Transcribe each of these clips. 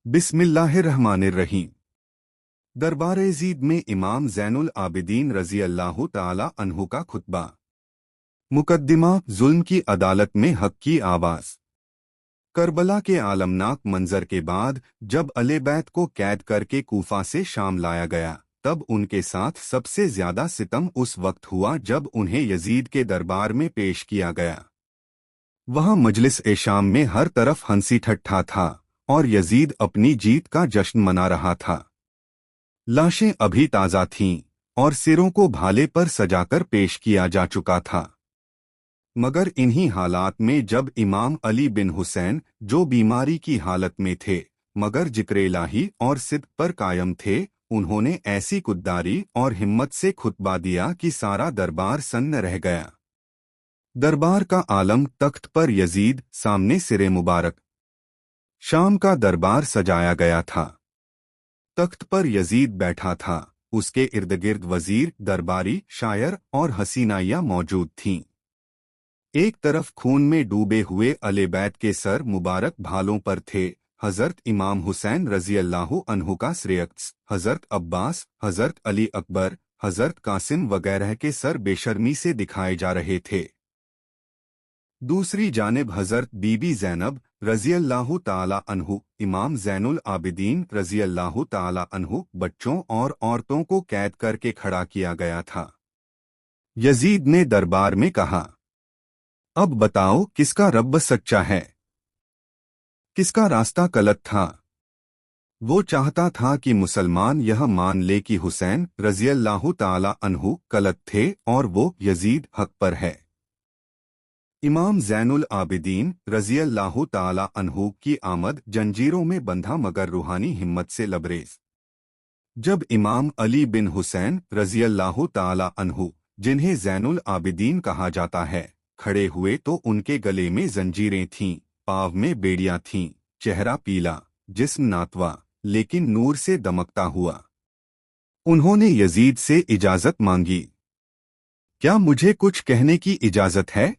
बिस्मिल्लाहिर्रहमानिर्रहीम। दरबार यजीद में इमाम ज़ैनुल आबिदीन रज़ी अल्लाह ताला अन्हु का खुतबा। मुकद्दिमा, जुल्म की अदालत में हक की आवाज़। करबला के आलमनाक मंजर के बाद जब अले बैत को कैद करके कूफा से शाम लाया गया, तब उनके साथ सबसे ज्यादा सितम उस वक्त हुआ जब उन्हें यजीद के दरबार में पेश किया गया। वहां मजलिस ए शाम में हर तरफ हंसी ठट्ठा था और यजीद अपनी जीत का जश्न मना रहा था। लाशें अभी ताज़ा थीं और सिरों को भाले पर सजाकर पेश किया जा चुका था। मगर इन्हीं हालात में जब इमाम अली बिन हुसैन, जो बीमारी की हालत में थे मगर जिक्र इलाही और सिद्क पर कायम थे, उन्होंने ऐसी कुद्दारी और हिम्मत से खुतबा दिया कि सारा दरबार सन्न रह गया। दरबार का आलम तख्त पर यजीद, सामने सिरे मुबारक। शाम का दरबार सजाया गया था। तख्त पर यजीद बैठा था, उसके इर्दगिर्द वजीर, दरबारी, शायर और हसीनाइयां मौजूद थीं। एक तरफ खून में डूबे हुए अले बैत के सर मुबारक भालों पर थे। हजरत इमाम हुसैन रजी अल्लाह अन्हु का श्रेयक्स, हजरत अब्बास, हजरत अली अकबर, हजरत कासिम वगैरह के सर बेशर्मी से दिखाए जा रहे थे। दूसरी जानिब हजरत बीबी ज़ैनब रज़ी अल्लाह ताला अन्हु, इमाम ज़ैनुल आबिदीन रज़ी अल्लाह ताला अन्हु, बच्चों और औरतों को कैद करके खड़ा किया गया था। यजीद ने दरबार में कहा, अब बताओ किसका रब सच्चा है, किसका रास्ता गलत था। वो चाहता था कि मुसलमान यह मान ले कि हुसैन रज़ी अल्लाह ताला अन्हु गलत थे और वो यजीद हक पर है। इमाम ज़ैनुल आबिदीन रज़ी अल्लाह ताला अन्हु की आमद जंजीरों में बंधा मगर रूहानी हिम्मत से लबरेज। जब इमाम अली बिन हुसैन रज़ी अल्लाह ताला अन्हु, जिन्हें ज़ैनुल आबिदीन कहा जाता है, खड़े हुए तो उनके गले में जंजीरें थीं, पाँव में बेड़ियां थीं, चेहरा पीला, जिस्म नातवा लेकिन नूर से दमकता हुआ। उन्होंने यजीद से इजाजत मांगी, क्या मुझे कुछ कहने की इजाजत है?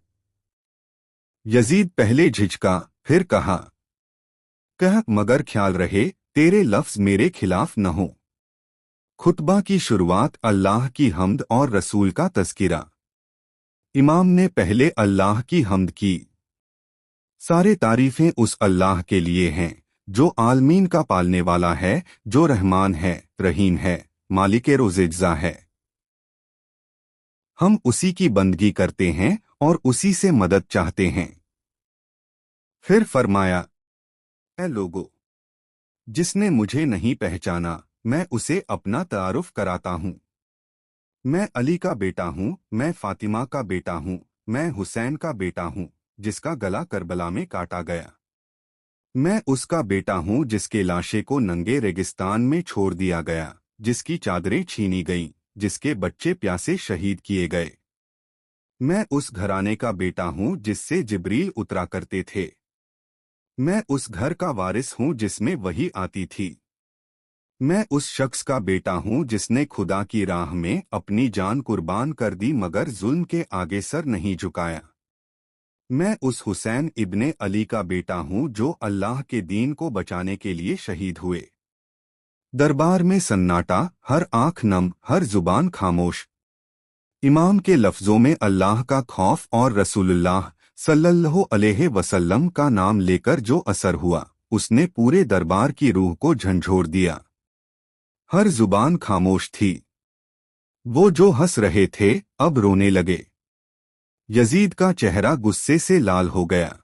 यजीद पहले झिझका, फिर कहा, कह मगर ख्याल रहे तेरे लफ्ज मेरे खिलाफ न हो। खुतबा की शुरुआत अल्लाह की हम्द और रसूल का तज़किरा। इमाम ने पहले अल्लाह की हम्द की। सारे तारीफें उस अल्लाह के लिए हैं जो आलमीन का पालने वाला है, जो रहमान है, रहीम है, मालिके रोज़िज्जा है। हम उसी की बंदगी करते हैं और उसी से मदद चाहते हैं। फिर फरमाया, ऐ लोगो, जिसने मुझे नहीं पहचाना मैं उसे अपना तारुफ कराता हूँ। मैं अली का बेटा हूँ, मैं फातिमा का बेटा हूँ, मैं हुसैन का बेटा हूँ जिसका गला करबला में काटा गया। मैं उसका बेटा हूँ जिसके लाशे को नंगे रेगिस्तान में छोड़ दिया गया, जिसकी चादरें छीनी गईं, जिसके बच्चे प्यासे शहीद किए गए। मैं उस घराने का बेटा हूँ जिससे जिब्रील उतरा करते थे। मैं उस घर का वारिस हूँ जिसमें वही आती थी। मैं उस शख्स का बेटा हूँ जिसने खुदा की राह में अपनी जान कुर्बान कर दी मगर जुल्म के आगे सर नहीं झुकाया। मैं उस हुसैन इब्ने अली का बेटा हूँ जो अल्लाह के दीन को बचाने के लिए शहीद हुए। दरबार में सन्नाटा, हर आंख नम, हर जुबान खामोश। इमाम के लफ्जों में अल्लाह का खौफ और रसूलुल्लाह सल्लल्लाहु अलैहि वसल्लम का नाम लेकर जो असर हुआ, उसने पूरे दरबार की रूह को झंझोर दिया। हर जुबान खामोश थी। वो जो हंस रहे थे अब रोने लगे। यजीद का चेहरा गुस्से से लाल हो गया।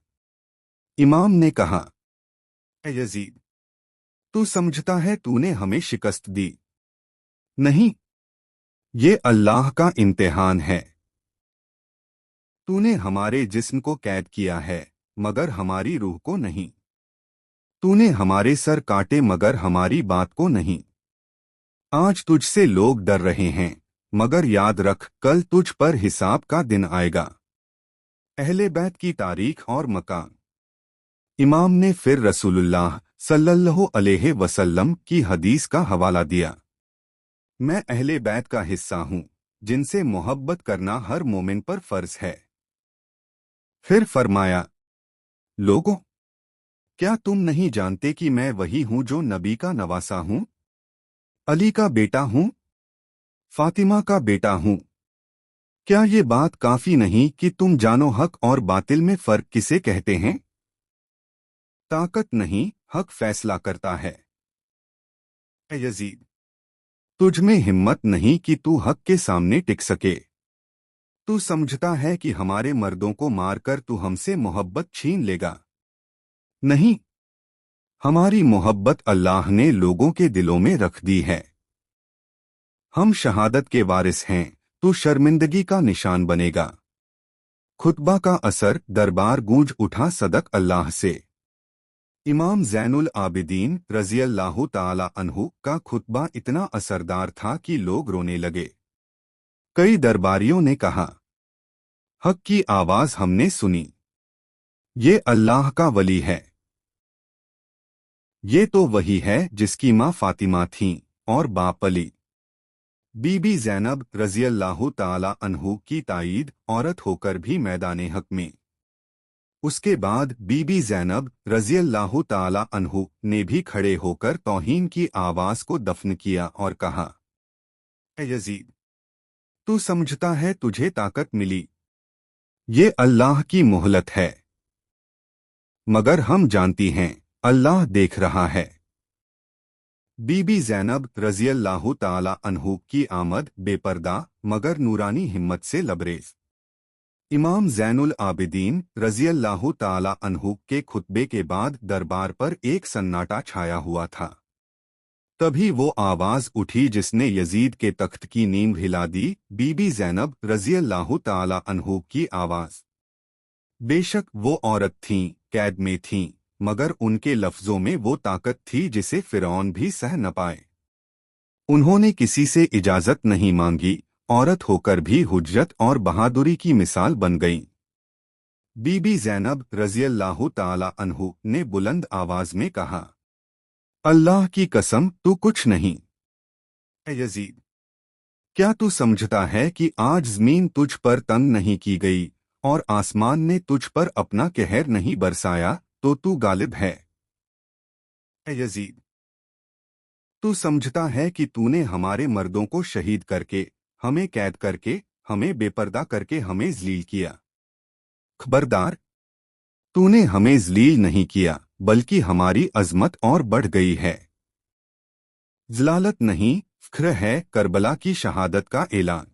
इमाम ने कहा, ऐ यजीद, तू समझता है तूने हमें शिकस्त दी? नहीं, ये अल्लाह का इम्तिहान है। तूने हमारे जिस्म को कैद किया है मगर हमारी रूह को नहीं। तूने हमारे सर काटे मगर हमारी बात को नहीं। आज तुझसे लोग डर रहे हैं मगर याद रख कल तुझ पर हिसाब का दिन आएगा। अहले बैत की तारीख और मकान। इमाम ने फिर रसूलुल्लाह सल्लल्लाहु अलैहि वसल्लम की हदीस का हवाला दिया, मैं अहले बैत का हिस्सा हूँ जिनसे मोहब्बत करना हर मोमिन पर फर्ज है। फिर फरमाया, लोगों, क्या तुम नहीं जानते कि मैं वही हूँ जो नबी का नवासा हूँ, अली का बेटा हूँ, फातिमा का बेटा हूँ? क्या ये बात काफी नहीं कि तुम जानो हक और बातिल में फर्क किसे कहते हैं? ताकत नहीं, हक फैसला करता है। ए यजीद, तुझ में हिम्मत नहीं कि तू हक के सामने टिक सके। तू समझता है कि हमारे मर्दों को मारकर तू हमसे मोहब्बत छीन लेगा। नहीं, हमारी मोहब्बत अल्लाह ने लोगों के दिलों में रख दी है। हम शहादत के वारिस हैं, तू शर्मिंदगी का निशान बनेगा। खुतबा का असर, दरबार गूंज उठा सदक अल्लाह से। इमाम ज़ैनुल आबिदीन रज़ियल्लाहु ताला अन्हु का खुतबा इतना असरदार था कि लोग रोने लगे। कई दरबारियों ने कहा, हक की आवाज हमने सुनी, ये अल्लाह का वली है। ये तो वही है जिसकी माँ फातिमा थीं और बाप अली। बीबी ज़ैनब रज़ियल्लाहु ताला अन्हु की ताईद औरत होकर भी मैदाने हक में। उसके बाद बीबी ज़ैनब रज़ियल्लाहु ताला अन्हु ने भी खड़े होकर तौहीन की आवाज को दफन किया और कहा, ए यजीद, तू समझता है तुझे ताकत मिली, ये अल्लाह की मोहलत है। मगर हम जानती हैं, अल्लाह देख रहा है। बीबी ज़ैनब रज़ियल्लाहु ताला अन्हु की आमद बेपर्दा मगर नूरानी हिम्मत से लबरेज। इमाम ज़ैनुल आबिदीन रज़ियल्लाहु ताला अन्हु के खुतबे के बाद दरबार पर एक सन्नाटा छाया हुआ था। तभी वो आवाज उठी जिसने यजीद के तख्त की नींव हिला दी, बीबी ज़ैनब रज़ियल्लाहु ताला अन्हु की आवाज। बेशक वो औरत थीं, कैद में थीं, मगर उनके लफ्जों में वो ताकत थी जिसे फिरौन भी सह न पाए। उन्होंने किसी से इजाजत नहीं मांगी, औरत होकर भी हुज्जत और बहादुरी की मिसाल बन गईं। बीबी ज़ैनब रज़ियल्लाहु ताला अन्हु ने बुलंद आवाज में कहा, अल्लाह की कसम तू कुछ नहीं। ए यजीद, क्या तू समझता है कि आज ज़मीन तुझ पर तंग नहीं की गई और आसमान ने तुझ पर अपना कहर नहीं बरसाया तो तू गालिब है? ए यजीद, तू समझता है कि तूने हमारे मर्दों को शहीद करके, हमें कैद करके, हमें बेपर्दा करके हमें ज़लील किया। खबरदार, तूने हमें ज़लील नहीं किया, बल्कि हमारी अज़मत और बढ़ गई है। ज़लालत नहीं, फ़ख्र है करबला की शहादत का ऐलान।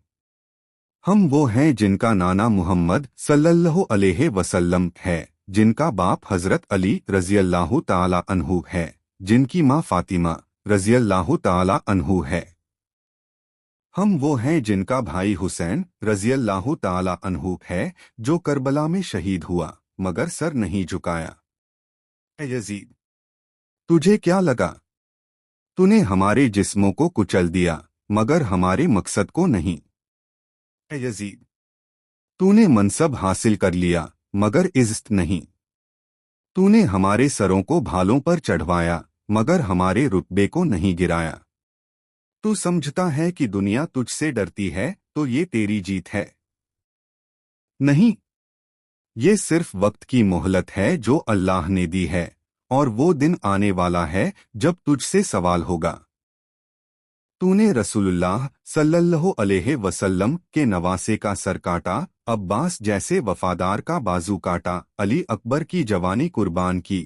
हम वो हैं जिनका नाना मुहम्मद सल्लल्लाहु अलैहि वसल्लम है, जिनका बाप हज़रत अली रज़ियल्लाहु ताला अन्हु है, जिनकी माँ फातिमा रज़ियल्लाहु ताला अन्हु है। हम वो हैं जिनका भाई हुसैन रज़ियल्लाहु ताला अन्हु है, जो करबला में शहीद हुआ मगर सर नहीं झुकाया। ए यजीद, तुझे क्या लगा? तूने हमारे जिस्मों को कुचल दिया मगर हमारे मकसद को नहीं। ए यजीद, तूने मनसब हासिल कर लिया मगर इज्जत नहीं। तूने हमारे सरों को भालों पर चढ़वाया मगर हमारे रुतबे को नहीं गिराया। तू समझता है कि दुनिया तुझसे डरती है तो ये तेरी जीत है। नहीं, ये सिर्फ वक्त की मोहलत है जो अल्लाह ने दी है, और वो दिन आने वाला है जब तुझसे सवाल होगा। तूने रसूलुल्लाह सल्लल्लाहु अलैहि वसल्लम के नवासे का सर काटा, अब्बास जैसे वफादार का बाजू काटा, अली अकबर की जवानी कुर्बान की।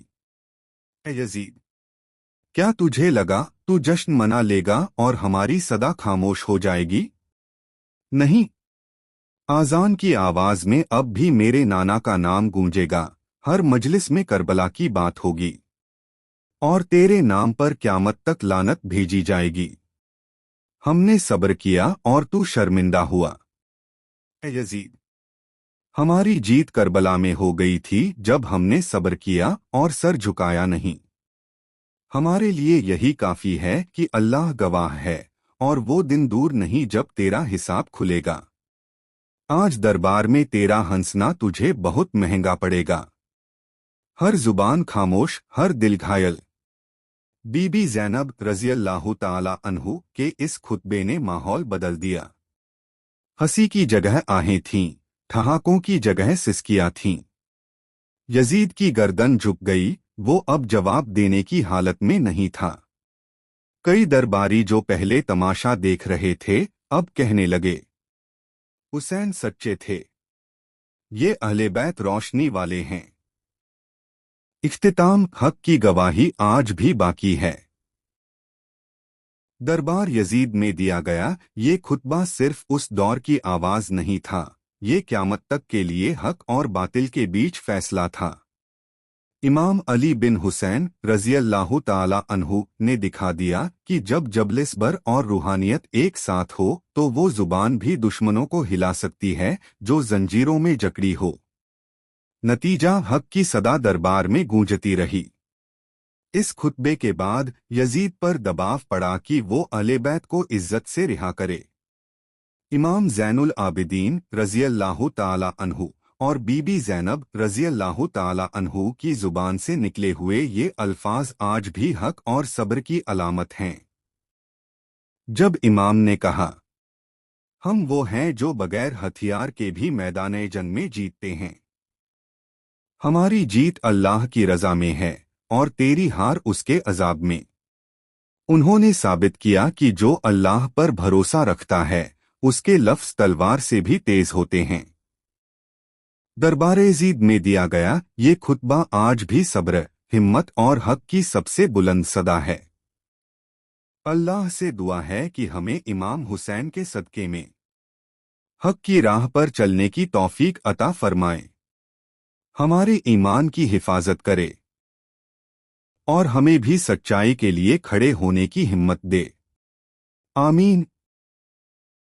ए यजीद, क्या तुझे लगा तू जश्न मना लेगा और हमारी सदा खामोश हो जाएगी? नहीं, आज़ान की आवाज में अब भी मेरे नाना का नाम गूंजेगा, हर मजलिस में करबला की बात होगी, और तेरे नाम पर क़यामत तक लानत भेजी जाएगी। हमने सब्र किया और तू शर्मिंदा हुआ। ए यजीद, हमारी जीत करबला में हो गई थी जब हमने सब्र किया और सर झुकाया नहीं। हमारे लिए यही काफी है कि अल्लाह गवाह है, और वो दिन दूर नहीं जब तेरा हिसाब खुलेगा। आज दरबार में तेरा हंसना तुझे बहुत महंगा पड़ेगा। हर जुबान खामोश, हर दिल घायल। बीबी ज़ैनब रज़ियल्लाहु ताला अन्हु के इस खुतबे ने माहौल बदल दिया। हंसी की जगह आहें थीं, ठहाकों की जगह सिसकियां थीं। यजीद की गर्दन झुक गई, वो अब जवाब देने की हालत में नहीं था। कई दरबारी जो पहले तमाशा देख रहे थे अब कहने लगे, हुसैन सच्चे थे, ये अहले बैत रोशनी वाले हैं। इख्तिताम, हक की गवाही आज भी बाकी है। दरबार यजीद में दिया गया ये खुतबा सिर्फ उस दौर की आवाज नहीं था, ये क़यामत तक के लिए हक और बातिल के बीच फैसला था। इमाम अली बिन हुसैन रज़ियल्लाहु ताला अन्हु ने दिखा दिया कि जब जबलिस्बर और रूहानियत एक साथ हो तो वो जुबान भी दुश्मनों को हिला सकती है जो जंजीरों में जकड़ी हो। नतीजा, हक की सदा दरबार में गूंजती रही। इस खुतबे के बाद यजीद पर दबाव पड़ा कि वो अहले बैत को इज्जत से रिहा करे। इमाम ज़ैनुल आबिदीन रज़ियल्लाहु ताला अन्हु और बीबी ज़ैनब रज़ियल्लाहु ताला अन्हु की जुबान से निकले हुए ये अल्फाज आज भी हक और सब्र की अलामत हैं। जब इमाम ने कहा, हम वो हैं जो बगैर हथियार के भी मैदान जंग में जीतते हैं, हमारी जीत अल्लाह की रज़ा में है और तेरी हार उसके अजाब में। उन्होंने साबित किया कि जो अल्लाह पर भरोसा रखता है उसके लफ्ज़ तलवार से भी तेज होते हैं। दरबार यजीद में दिया गया ये खुतबा आज भी सब्र, हिम्मत और हक की सबसे बुलंद सदा है। अल्लाह से दुआ है कि हमें इमाम हुसैन के सदके में हक की राह पर चलने की तौफीक अता फरमाए, हमारे ईमान की हिफाजत करे और हमें भी सच्चाई के लिए खड़े होने की हिम्मत दे। आमीन।